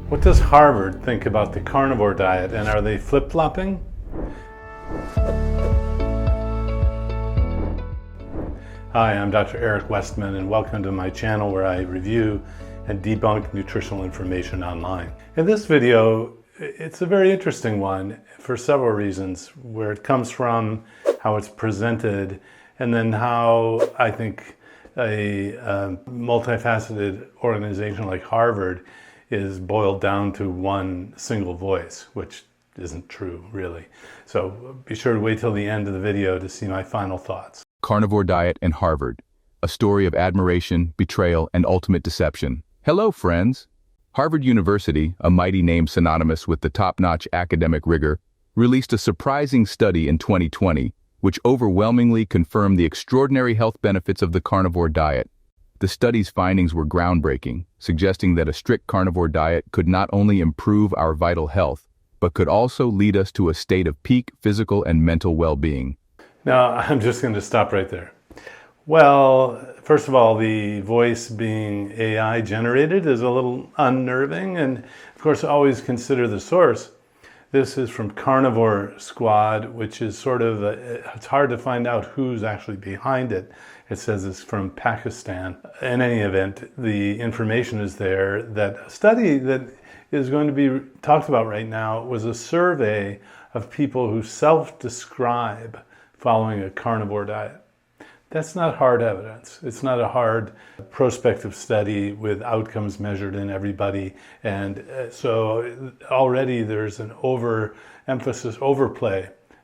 What does Harvard think about the carnivore diet, and are they flip-flopping? Hi, I'm Dr. Eric Westman, and welcome to my channel where I review and debunk nutritional information online. In this video, it's a very interesting one for several reasons, where it comes from, how it's presented, and then how I think a multifaceted organization like Harvard is boiled down to one single voice, which isn't true, really. So be sure to wait till the end of the video to see my final thoughts. Carnivore Diet and Harvard, a story of admiration, betrayal, and ultimate deception. Hello, friends! Harvard University, a mighty name synonymous with the top-notch academic rigor, released a surprising study in 2020, which overwhelmingly confirmed the extraordinary health benefits of the carnivore diet. The study's findings were groundbreaking, suggesting that a strict carnivore diet could not only improve our vital health, but could also lead us to a state of peak physical and mental well-being. Now, I'm just going to stop right there. Well, first of all, the voice being AI generated is a little unnerving, and of course, always consider the source. This is from Carnivore Squad, which is sort of, it's hard to find out who's actually behind it. It says it's from Pakistan. In any event, the information is there that a study that is going to be talked about right now was a survey of people who self-describe following a carnivore diet. That's not hard evidence. It's not a hard prospective study with outcomes measured in everybody. And so already there's an overplay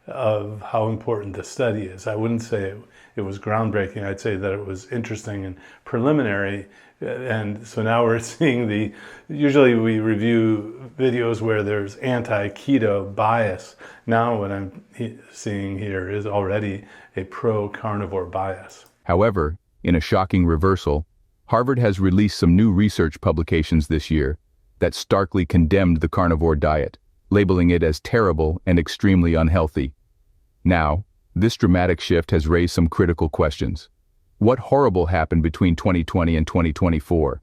of how important the study is. I wouldn't say it was groundbreaking. I'd say that it was interesting and preliminary. And so now we're seeing usually we review videos where there's anti-keto bias. Now what I'm seeing here is already a pro-carnivore bias. However, in a shocking reversal, Harvard has released some new research publications this year that starkly condemned the carnivore diet, labeling it as terrible and extremely unhealthy. Now, this dramatic shift has raised some critical questions. What horrible happened between 2020 and 2024?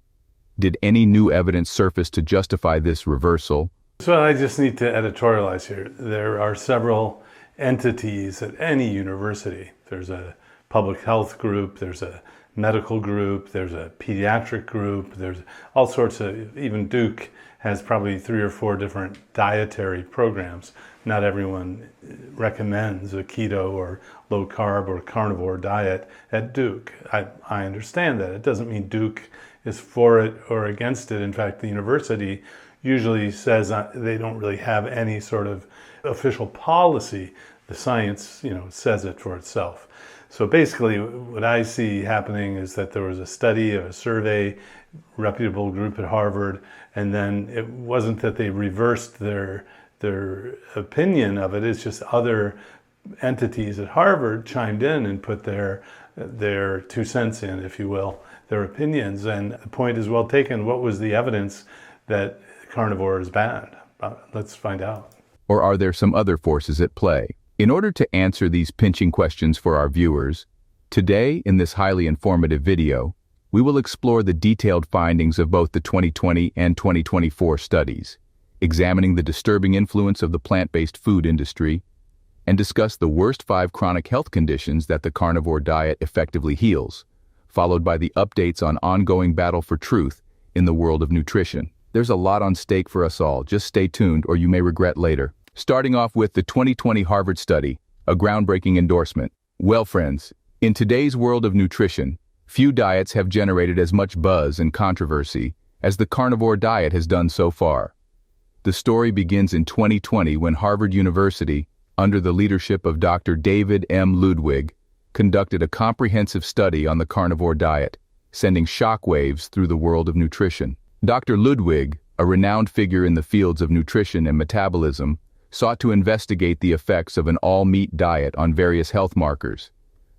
Did any new evidence surface to justify this reversal? So I just need to editorialize here. There are several entities at any university. There's a public health group, there's a medical group, there's a pediatric group, there's all sorts of, even Duke has probably 3 or 4 different dietary programs. Not everyone recommends a keto or low carb or carnivore diet at Duke. I understand that. It doesn't mean Duke is for it or against it. In fact, the university usually says they don't really have any sort of official policy. The science, says it for itself. So basically what I see happening is that there was a study, a survey, reputable group at Harvard, and then it wasn't that they reversed their opinion of it. It's just other entities at Harvard chimed in and put their 2 cents in, if you will, their opinions. And the point is well taken. What was the evidence that carnivore is bad? Let's find out. Or are there some other forces at play? In order to answer these pinching questions for our viewers, today in this highly informative video, we will explore the detailed findings of both the 2020 and 2024 studies, examining the disturbing influence of the plant-based food industry, and discuss the worst 5 chronic health conditions that the carnivore diet effectively heals, followed by the updates on ongoing battle for truth in the world of nutrition. There's a lot on stake for us all. Just stay tuned or you may regret later. Starting off with the 2020 Harvard study, a groundbreaking endorsement. Well, friends, in today's world of nutrition, few diets have generated as much buzz and controversy as the carnivore diet has done so far. The story begins in 2020 when Harvard University, under the leadership of Dr. David M. Ludwig, conducted a comprehensive study on the carnivore diet, sending shockwaves through the world of nutrition. Dr. Ludwig, a renowned figure in the fields of nutrition and metabolism, sought to investigate the effects of an all-meat diet on various health markers.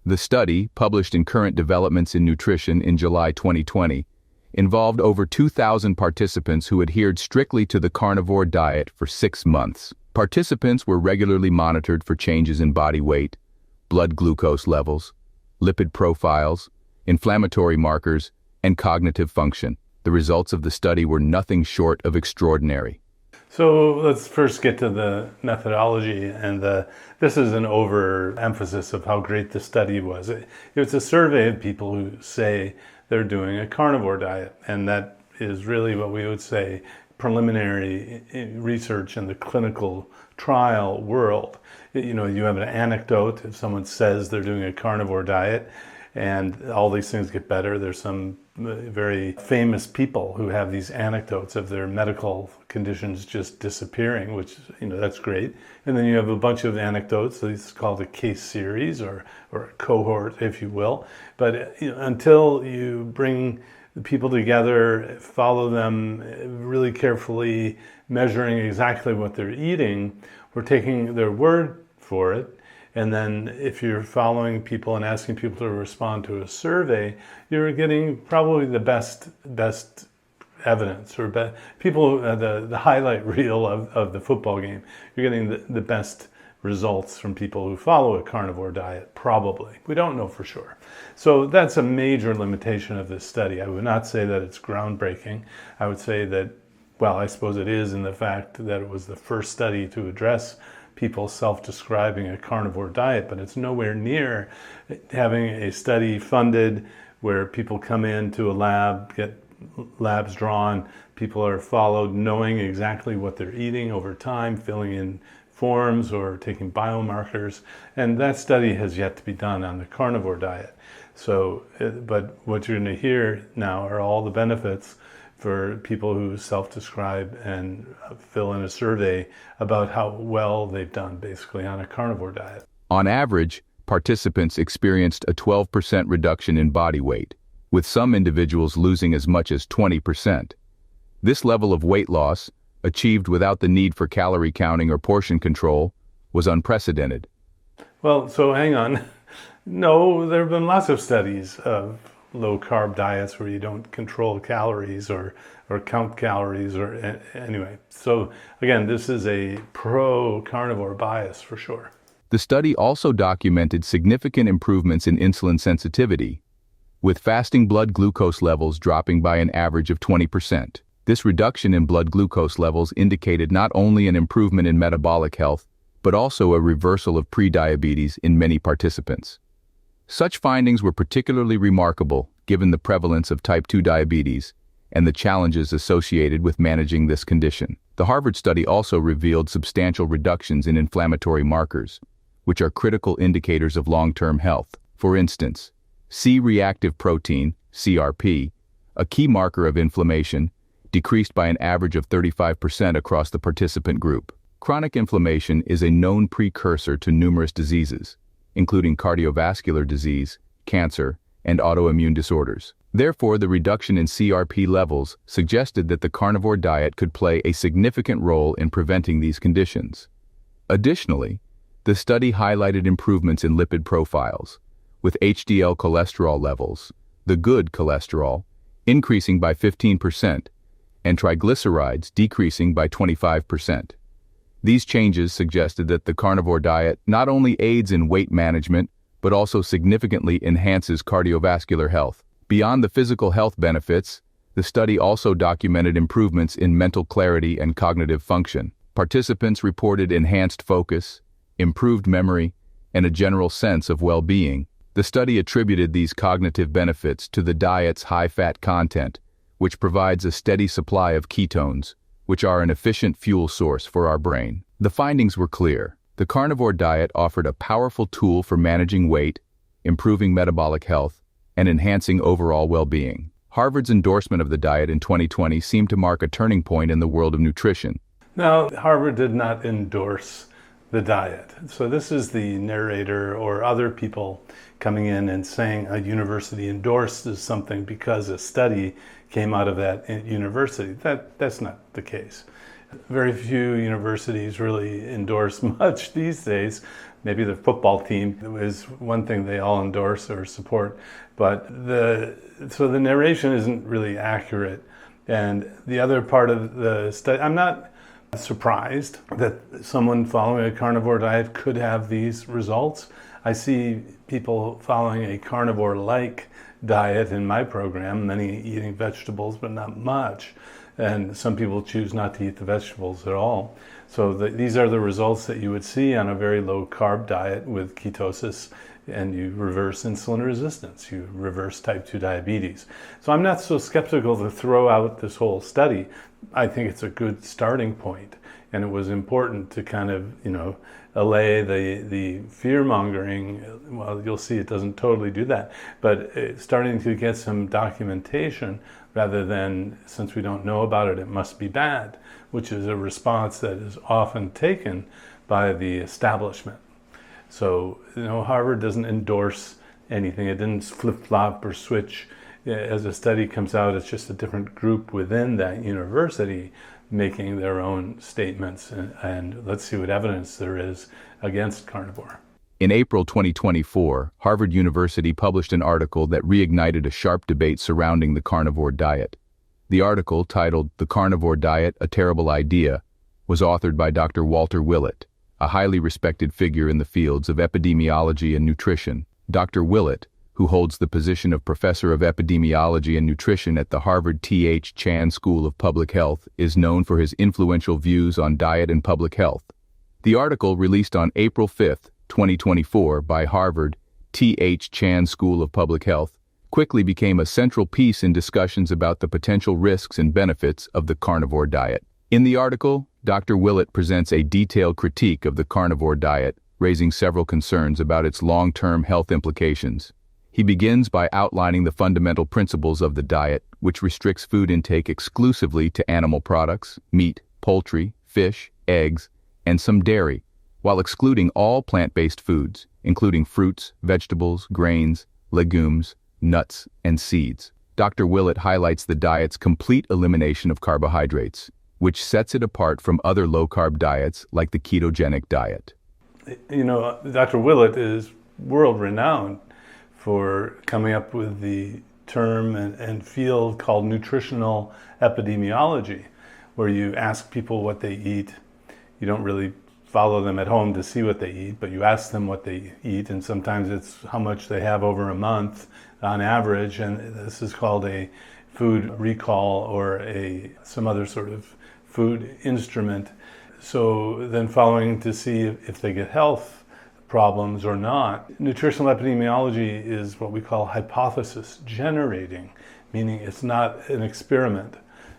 The study, published in Current Developments in Nutrition in July 2020, involved over 2,000 participants who adhered strictly to the carnivore diet for 6 months. Participants were regularly monitored for changes in body weight, blood glucose levels, lipid profiles, inflammatory markers, and cognitive function. The results of the study were nothing short of extraordinary. So let's first get to the methodology, and this is an overemphasis of how great the study was. It's a survey of people who say they're doing a carnivore diet, and that is really what we would say preliminary research in the clinical trial world. You know, you have an anecdote if someone says they're doing a carnivore diet, and all these things get better. There's some very famous people who have these anecdotes of their medical conditions just disappearing, which, you know, that's great. And then you have a bunch of anecdotes. So it's called a case series or a cohort, if you will. But until you bring the people together, follow them really carefully, measuring exactly what they're eating, we're taking their word for it. And then if you're following people and asking people to respond to a survey, you're getting probably the best evidence, or people, the highlight reel of the football game. You're getting the best results from people who follow a carnivore diet, probably. We don't know for sure. So that's a major limitation of this study. I would not say that it's groundbreaking. I would say that, well, I suppose it is in the fact that it was the first study to address people self-describing a carnivore diet, but it's nowhere near having a study funded where people come into a lab, get labs drawn, people are followed knowing exactly what they're eating over time, filling in forms or taking biomarkers, and that study has yet to be done on the carnivore diet. So, but what you're going to hear now are all the benefits for people who self-describe and fill in a survey about how well they've done basically on a carnivore diet. On average, participants experienced a 12% reduction in body weight, with some individuals losing as much as 20%. This level of weight loss, achieved without the need for calorie counting or portion control, was unprecedented. Well, so hang on. No, there have been lots of studies of low-carb diets where you don't control calories or count calories or anyway. So again, this is a pro-carnivore bias for sure. The study also documented significant improvements in insulin sensitivity, with fasting blood glucose levels dropping by an average of 20%. This reduction in blood glucose levels indicated not only an improvement in metabolic health, but also a reversal of prediabetes in many participants. Such findings were particularly remarkable given the prevalence of type 2 diabetes and the challenges associated with managing this condition. The Harvard study also revealed substantial reductions in inflammatory markers, which are critical indicators of long-term health. For instance, C-reactive protein, CRP, a key marker of inflammation, decreased by an average of 35% across the participant group. Chronic inflammation is a known precursor to numerous diseases, including cardiovascular disease, cancer, and autoimmune disorders. Therefore, the reduction in CRP levels suggested that the carnivore diet could play a significant role in preventing these conditions. Additionally, the study highlighted improvements in lipid profiles, with HDL cholesterol levels, the good cholesterol, increasing by 15%, and triglycerides decreasing by 25%. These changes suggested that the carnivore diet not only aids in weight management, but also significantly enhances cardiovascular health. Beyond the physical health benefits, the study also documented improvements in mental clarity and cognitive function. Participants reported enhanced focus, improved memory, and a general sense of well-being. The study attributed these cognitive benefits to the diet's high-fat content, which provides a steady supply of ketones, which are an efficient fuel source for our brain. The findings were clear. The carnivore diet offered a powerful tool for managing weight, improving metabolic health, and enhancing overall well-being. Harvard's endorsement of the diet in 2020 seemed to mark a turning point in the world of nutrition. Now, Harvard did not endorse the diet. So this is the narrator or other people coming in and saying a university endorses something because a study came out of that university. That's not the case. Very few universities really endorse much these days. Maybe the football team is one thing they all endorse or support, but so the narration isn't really accurate. And the other part of the study, I'm not surprised that someone following a carnivore diet could have these results. I see people following a carnivore-like diet in my program, many eating vegetables, but not much. And some people choose not to eat the vegetables at all. So these are the results that you would see on a very low carb diet with ketosis, and you reverse insulin resistance, you reverse type 2 diabetes. So I'm not so skeptical to throw out this whole study. I think it's a good starting point, and it was important to kind of, allay the fear-mongering. Well, you'll see it doesn't totally do that, but it's starting to get some documentation rather than, since we don't know about it, it must be bad, which is a response that is often taken by the establishment. So, Harvard doesn't endorse anything. It didn't flip-flop or switch. As a study comes out, it's just a different group within that university making their own statements. And let's see what evidence there is against carnivore. In April 2024, Harvard University published an article that reignited a sharp debate surrounding the carnivore diet. The article, titled "The Carnivore Diet, a Terrible Idea," was authored by Dr. Walter Willet, a highly respected figure in the fields of epidemiology and nutrition. Dr. Willet, who holds the position of Professor of Epidemiology and Nutrition at the Harvard T.H. Chan School of Public Health, is known for his influential views on diet and public health. The article, released on April 5, 2024 by Harvard T.H. Chan School of Public Health, quickly became a central piece in discussions about the potential risks and benefits of the carnivore diet. In the article, Dr. Willet presents a detailed critique of the carnivore diet, raising several concerns about its long-term health implications. He begins by outlining the fundamental principles of the diet, which restricts food intake exclusively to animal products, meat, poultry, fish, eggs, and some dairy, while excluding all plant-based foods, including fruits, vegetables, grains, legumes, nuts, and seeds. Dr. Willet highlights the diet's complete elimination of carbohydrates, which sets it apart from other low-carb diets like the ketogenic diet. Dr. Willet is world-renowned for coming up with the term and field called nutritional epidemiology, where you ask people what they eat. You don't really follow them at home to see what they eat, but you ask them what they eat, and sometimes it's how much they have over a month on average, and this is called a food recall or some other sort of food instrument. So then following to see if they get health problems or not. Nutritional epidemiology is what we call hypothesis generating, meaning it's not an experiment.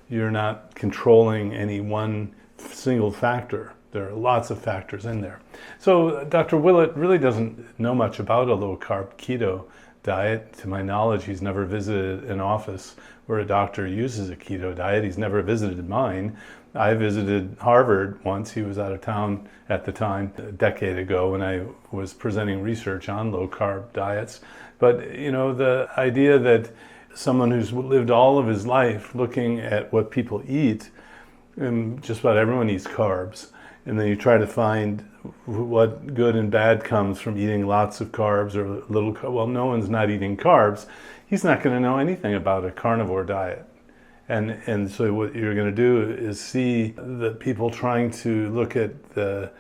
You're not controlling any one single factor. There are lots of factors in there. So Dr. Willet really doesn't know much about a low-carb keto diet. To my knowledge, he's never visited an office where a doctor uses a keto diet. He's never visited mine. I visited Harvard once. He was out of town at the time, a decade ago, when I was presenting research on low-carb diets. But, the idea that someone who's lived all of his life looking at what people eat, and just about everyone eats carbs, and then you try to find what good and bad comes from eating lots of carbs or little carbs. Well, no one's not eating carbs. He's not going to know anything about a carnivore diet. And so what you're going to do is see the people trying to look at the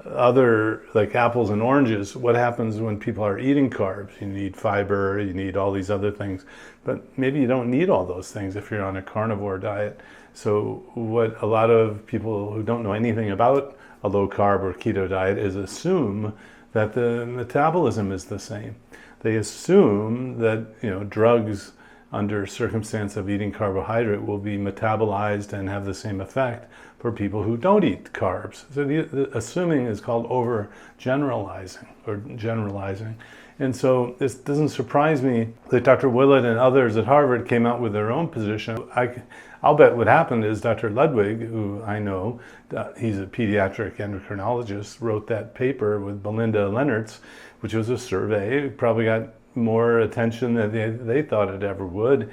other, like apples and oranges, what happens when people are eating carbs. You need fiber, you need all these other things, but maybe you don't need all those things if you're on a carnivore diet. So what a lot of people who don't know anything about a low carb or keto diet is assume that the metabolism is the same. They assume that, drugs under circumstance of eating carbohydrate will be metabolized and have the same effect for people who don't eat carbs. So the assuming is called overgeneralizing or generalizing. And so this doesn't surprise me that Dr. Willet and others at Harvard came out with their own position. I'll bet what happened is Dr. Ludwig, who I know, he's a pediatric endocrinologist, wrote that paper with Belinda Lennertz, which was a survey. It probably got more attention than they thought it ever would.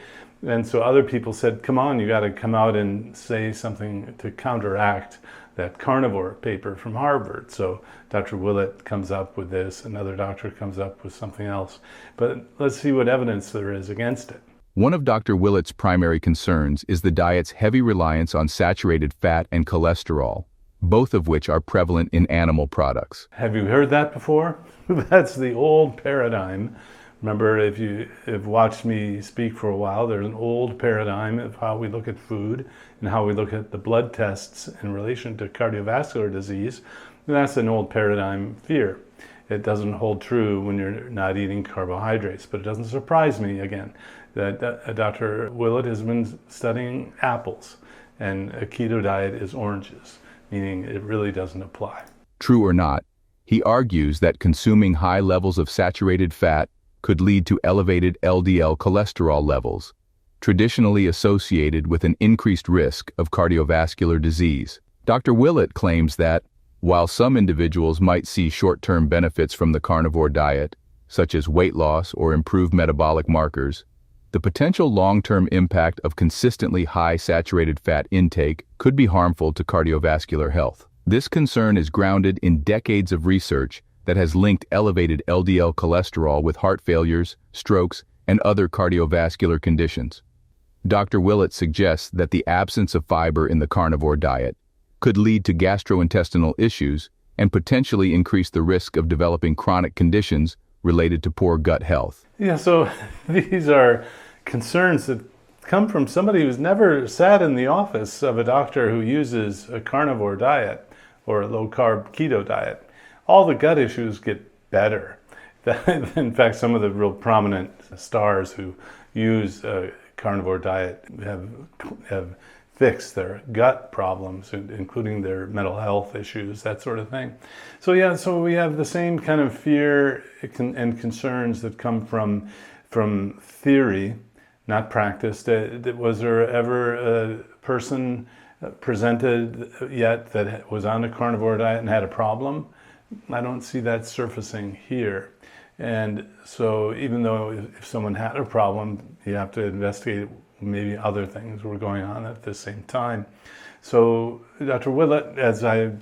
And so other people said, come on, you got to come out and say something to counteract that carnivore paper from Harvard. So Dr. Willet comes up with this, another doctor comes up with something else. But let's see what evidence there is against it. One of Dr. Willet's primary concerns is the diet's heavy reliance on saturated fat and cholesterol, both of which are prevalent in animal products. Have you heard that before? That's the old paradigm Remember, if you have watched me speak for a while, there's an old paradigm of how we look at food and how we look at the blood tests in relation to cardiovascular disease. And that's an old paradigm fear. It doesn't hold true when you're not eating carbohydrates, but it doesn't surprise me, again, that Dr. Willet has been studying apples and a keto diet is oranges, meaning it really doesn't apply. True or not, he argues that consuming high levels of saturated fat could lead to elevated LDL cholesterol levels, traditionally associated with an increased risk of cardiovascular disease. Dr. Willet claims that, while some individuals might see short-term benefits from the carnivore diet, such as weight loss or improved metabolic markers, the potential long-term impact of consistently high saturated fat intake could be harmful to cardiovascular health. This concern is grounded in decades of research that has linked elevated LDL cholesterol with heart failures, strokes, and other cardiovascular conditions. Dr. Willet suggests that the absence of fiber in the carnivore diet could lead to gastrointestinal issues and potentially increase the risk of developing chronic conditions related to poor gut health. Yeah, so these are concerns that come from somebody who's never sat in the office of a doctor who uses a carnivore diet or a low-carb keto diet. All the gut issues get better. In fact, some of the real prominent stars who use a carnivore diet have fixed their gut problems, including their mental health issues, that sort of thing. So yeah, so we have the same kind of fear and concerns that come from theory, not practice. Was there ever a person presented yet that was on a carnivore diet and had a problem? I don't see that surfacing here. And so even though if someone had a problem, you have to investigate maybe other things were going on at the same time. So Dr. Willet, as I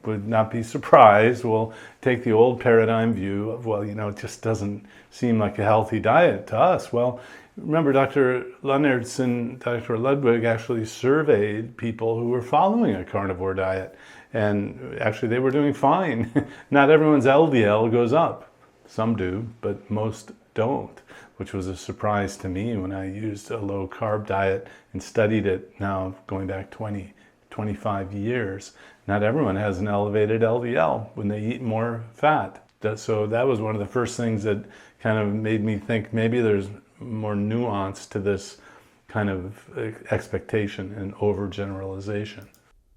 would not be surprised, will take the old paradigm view of, well, it just doesn't seem like a healthy diet to us. Well, remember, Dr. Lunderson, Dr. Ludwig actually surveyed people who were following a carnivore diet. And actually, they were doing fine. Not everyone's LDL goes up. Some do, but most don't, which was a surprise to me when I used a low-carb diet and studied it now going back 25 years. Not everyone has an elevated LDL when they eat more fat. So that was one of the first things that kind of made me think maybe there's more nuance to this kind of expectation and overgeneralization.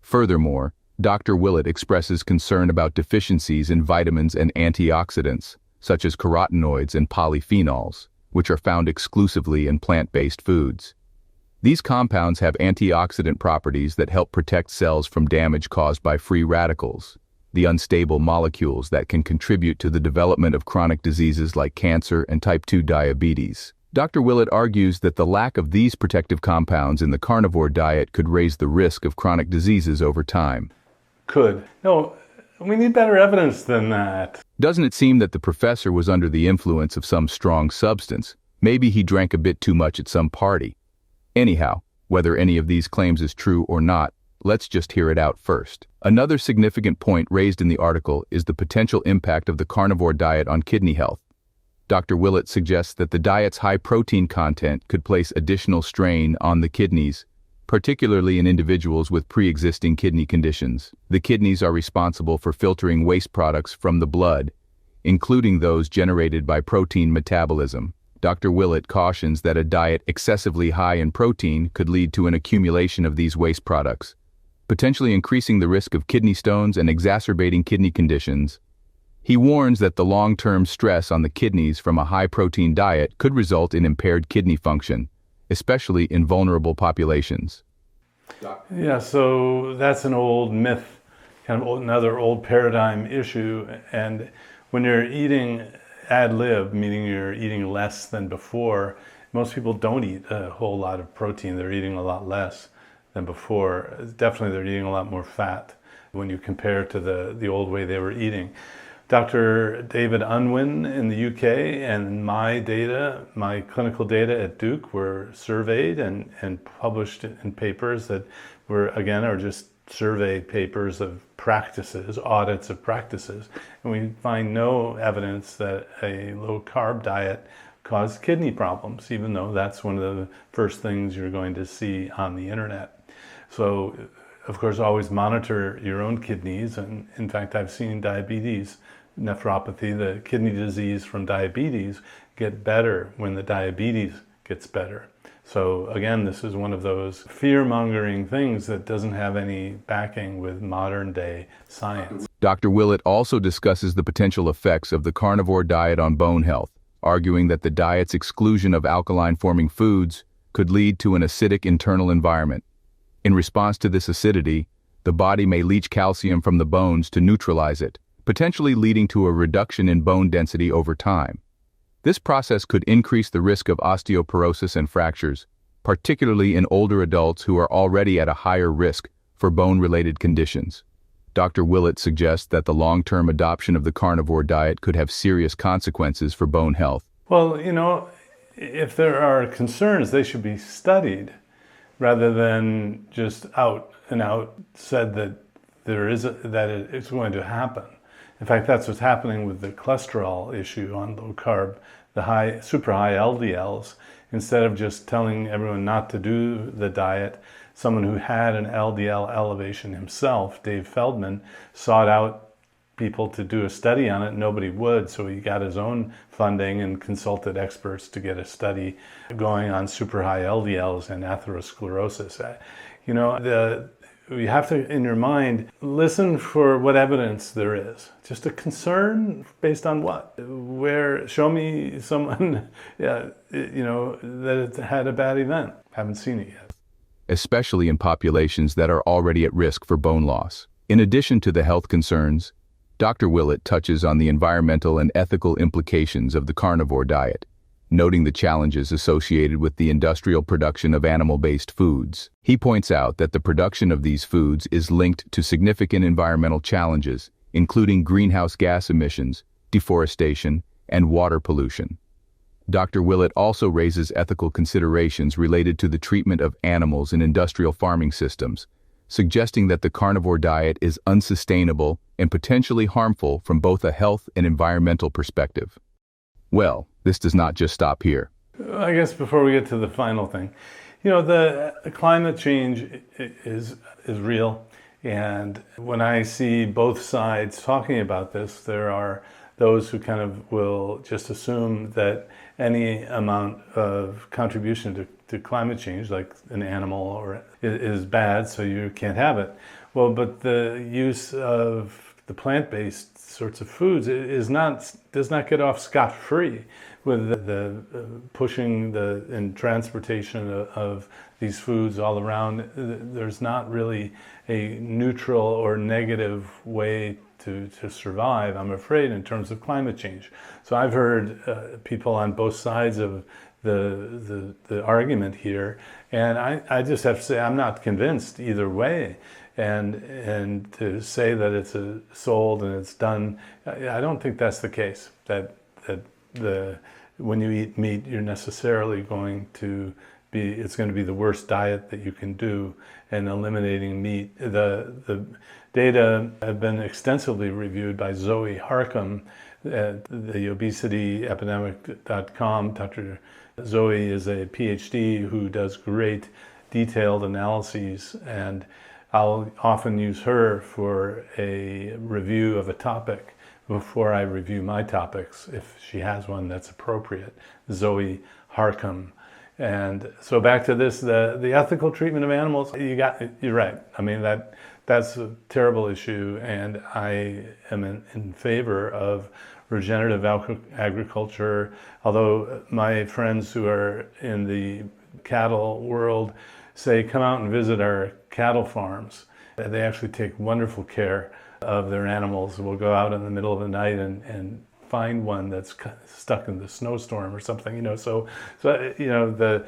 Furthermore, Dr. Willet expresses concern about deficiencies in vitamins and antioxidants, such as carotenoids and polyphenols, which are found exclusively in plant-based foods. These compounds have antioxidant properties that help protect cells from damage caused by free radicals, the unstable molecules that can contribute to the development of chronic diseases like cancer and type 2 diabetes. Dr. Willet argues that the lack of these protective compounds in the carnivore diet could raise the risk of chronic diseases over time. No, we need better evidence than that. Doesn't it seem that the professor was under the influence of some strong substance? Maybe he drank a bit too much at some party. Anyhow, whether any of these claims is true or not, let's just hear it out first. Another significant point raised in the article is the potential impact of the carnivore diet on kidney health. Dr. Willet suggests that the diet's high protein content could place additional strain on the kidneys, particularly in individuals with pre-existing kidney conditions. The kidneys are responsible for filtering waste products from the blood, including those generated by protein metabolism. Dr. Willet cautions that a diet excessively high in protein could lead to an accumulation of these waste products, potentially increasing the risk of kidney stones and exacerbating kidney conditions. He warns that the long-term stress on the kidneys from a high-protein diet could result in impaired kidney function, especially in vulnerable populations. Yeah, so that's an old myth, another old paradigm issue. And when you're eating ad lib, meaning you're eating less than before, most people don't eat a whole lot of protein. They're eating a lot less than before. Definitely they're eating a lot more fat when you compare to the old way they were eating. Dr. David Unwin in the UK and my clinical data at Duke were surveyed and published in papers that are just survey papers of practices, audits of practices, and we find no evidence that a low-carb diet caused kidney problems, even though that's one of the first things you're going to see on the internet. So, of course, always monitor your own kidneys, and in fact, I've seen diabetes, nephropathy, the kidney disease from diabetes, get better when the diabetes gets better. So again, this is one of those fear-mongering things that doesn't have any backing with modern-day science. Dr. Willet also discusses the potential effects of the carnivore diet on bone health, arguing that the diet's exclusion of alkaline-forming foods could lead to an acidic internal environment. In response to this acidity, the body may leach calcium from the bones to neutralize it, potentially leading to a reduction in bone density over time. This process could increase the risk of osteoporosis and fractures, particularly in older adults who are already at a higher risk for bone-related conditions. Dr. Willet suggests that the long-term adoption of the carnivore diet could have serious consequences for bone health. Well, if there are concerns, they should be studied rather than just out and out said that it's going to happen. In fact, that's what's happening with the cholesterol issue on low carb, the super high LDLs. Instead of just telling everyone not to do the diet, someone who had an LDL elevation himself, Dave Feldman, sought out people to do a study on it. Nobody would, so he got his own funding and consulted experts to get a study going on super high LDLs and atherosclerosis. You have to, in your mind, listen for what evidence there is. Just a concern based on what? Show me someone, that it had a bad event. Haven't seen it yet. Especially in populations that are already at risk for bone loss. In addition to the health concerns, Dr. Willet touches on the environmental and ethical implications of the carnivore diet, noting the challenges associated with the industrial production of animal-based foods. He points out that the production of these foods is linked to significant environmental challenges, including greenhouse gas emissions, deforestation, and water pollution. Dr. Willet also raises ethical considerations related to the treatment of animals in industrial farming systems, suggesting that the carnivore diet is unsustainable and potentially harmful from both a health and environmental perspective. Well, this does not just stop here. I guess before we get to the final thing, the climate change is real. And when I see both sides talking about this, there are those who kind of will just assume that any amount of contribution to climate change, like an animal is bad, so you can't have it. Well, but the use of the plant-based sorts of foods does not get off scot-free with the pushing and transportation of these foods all around. There's not really a neutral or negative way to survive, I'm afraid, in terms of climate change. So I've heard people on both sides of the argument here, and I just have to say I'm not convinced either way. And to say that it's sold and it's done, I don't think that's the case. When you eat meat, you're necessarily it's going to be the worst diet that you can do, and eliminating meat. The data have been extensively reviewed by Zoe Harcum at the obesityepidemic.com. Dr. Zoe is a PhD who does great detailed analyses, and I'll often use her for a review of a topic before I review my topics, if she has one that's appropriate. Zoe Harcum. And so back to this, the ethical treatment of animals, you're right. I mean, that's a terrible issue, and I am in favor of regenerative agriculture, although my friends who are in the cattle world say, come out and visit our cattle farms. They actually take wonderful care of their animals. We'll go out in the middle of the night and find one that's stuck in the snowstorm or something, So the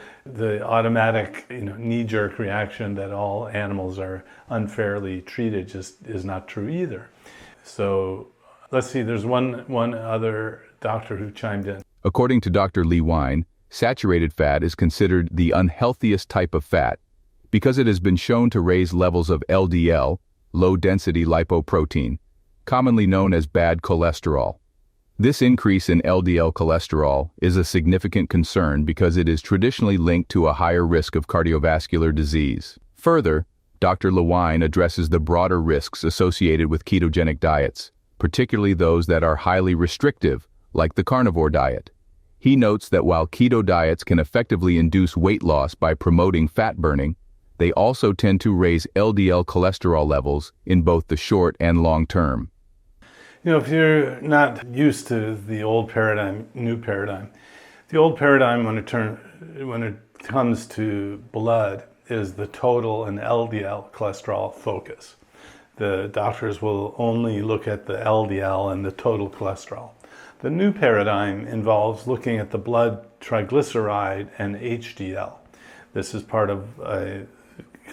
automatic, knee-jerk reaction that all animals are unfairly treated just is not true either. So let's see, there's one other doctor who chimed in. According to Dr. Lee Wine, saturated fat is considered the unhealthiest type of fat because it has been shown to raise levels of LDL, low-density lipoprotein, commonly known as bad cholesterol. This increase in LDL cholesterol is a significant concern because it is traditionally linked to a higher risk of cardiovascular disease. Further, Dr. Lewine addresses the broader risks associated with ketogenic diets, particularly those that are highly restrictive, like the carnivore diet. He notes that while keto diets can effectively induce weight loss by promoting fat burning, they also tend to raise LDL cholesterol levels in both the short and long term. You know, if you're not used to the old paradigm, new paradigm, the old paradigm when it comes to blood is the total and LDL cholesterol focus. The doctors will only look at the LDL and the total cholesterol. The new paradigm involves looking at the blood triglyceride and HDL. This is part of a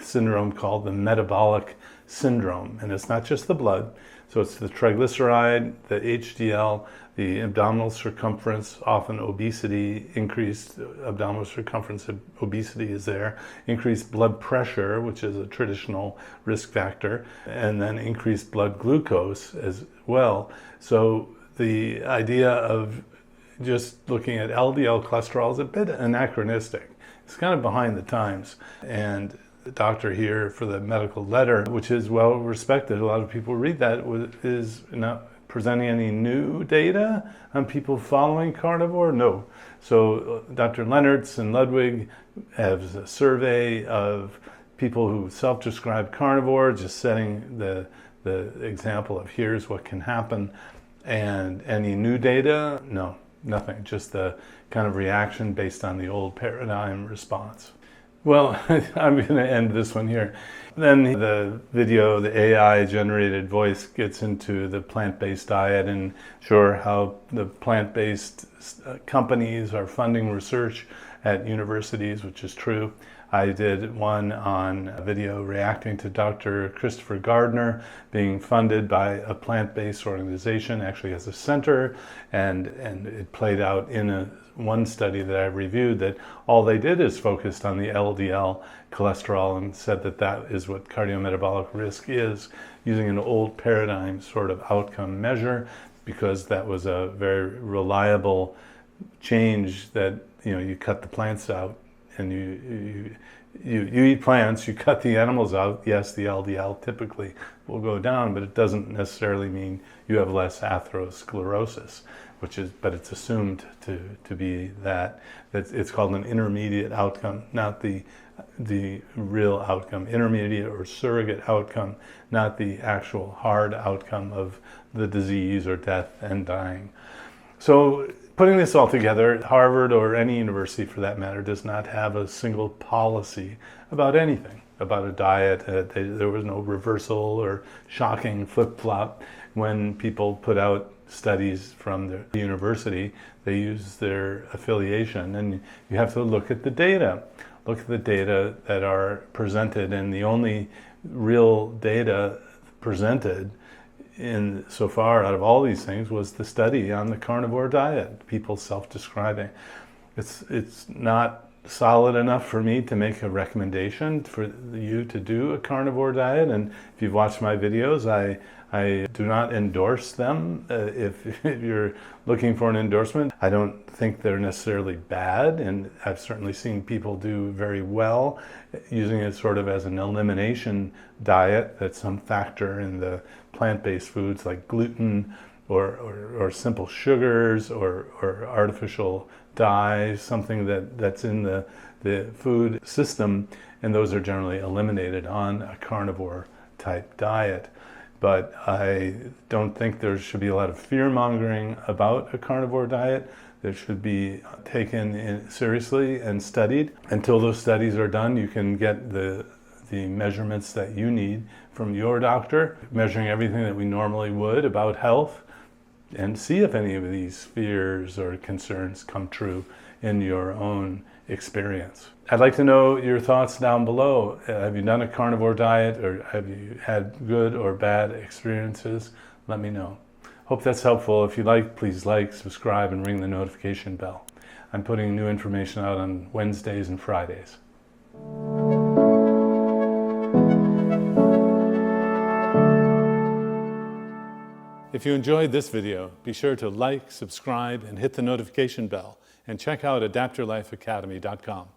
syndrome called the metabolic syndrome, and it's not just the blood. So it's the triglyceride, the HDL, the abdominal circumference, often obesity, increased abdominal circumference obesity is there, increased blood pressure, which is a traditional risk factor, and then increased blood glucose as well. So the idea of just looking at LDL cholesterol is a bit anachronistic. It's kind of behind the times. And the doctor here for the medical letter, which is well respected, a lot of people read that, is not presenting any new data on people following carnivore? No. So Dr. Leonard's and Ludwig have a survey of people who self-describe carnivore, just setting the example of here's what can happen. And any new data? No, nothing. Just the kind of reaction based on the old paradigm response. Well, I'm going to end this one here. Then the video, the AI-generated voice gets into the plant-based diet and sure how the plant-based companies are funding research at universities, which is true. I did one on a video reacting to Dr. Christopher Gardner being funded by a plant-based organization, actually has a center, and it played out in one study that I reviewed that all they did is focused on the LDL cholesterol and said that that is what cardiometabolic risk is, using an old paradigm sort of outcome measure, because that was a very reliable change that, you know, you cut the plants out and you eat plants, you cut the animals out. Yes, the LDL typically will go down, but it doesn't necessarily mean you have less atherosclerosis, but it's assumed to be that. It's called an intermediate outcome, not the real outcome. Intermediate or surrogate outcome, not the actual hard outcome of the disease or death and dying. So putting this all together, Harvard or any university for that matter does not have a single policy about anything, about a diet. There was no reversal or shocking flip-flop. When people put out studies from the university, they use their affiliation, and you have to look at the data. Look at the data that are presented, and the only real data presented in so far out of all these things was the study on the carnivore diet, people self-describing. It's not solid enough for me to make a recommendation for you to do a carnivore diet, and if you've watched my videos, I do not endorse them. If you're looking for an endorsement, I don't think they're necessarily bad, and I've certainly seen people do very well using it sort of as an elimination diet. That's some factor in the plant-based foods like gluten or simple sugars or artificial dyes, something that's in the food system, and those are generally eliminated on a carnivore type diet. But I don't think there should be a lot of fear-mongering about a carnivore diet. It should be taken seriously and studied. Until those studies are done, you can get the measurements that you need from your doctor, measuring everything that we normally would about health, and see if any of these fears or concerns come true in your own experience. I'd like to know your thoughts down below. Have you done a carnivore diet, or have you had good or bad experiences? Let me know. Hope that's helpful. If you like, please like, subscribe, and ring the notification bell. I'm putting new information out on Wednesdays and Fridays. If you enjoyed this video, be sure to like, subscribe, and hit the notification bell, and check out adaptyourlifeacademy.com.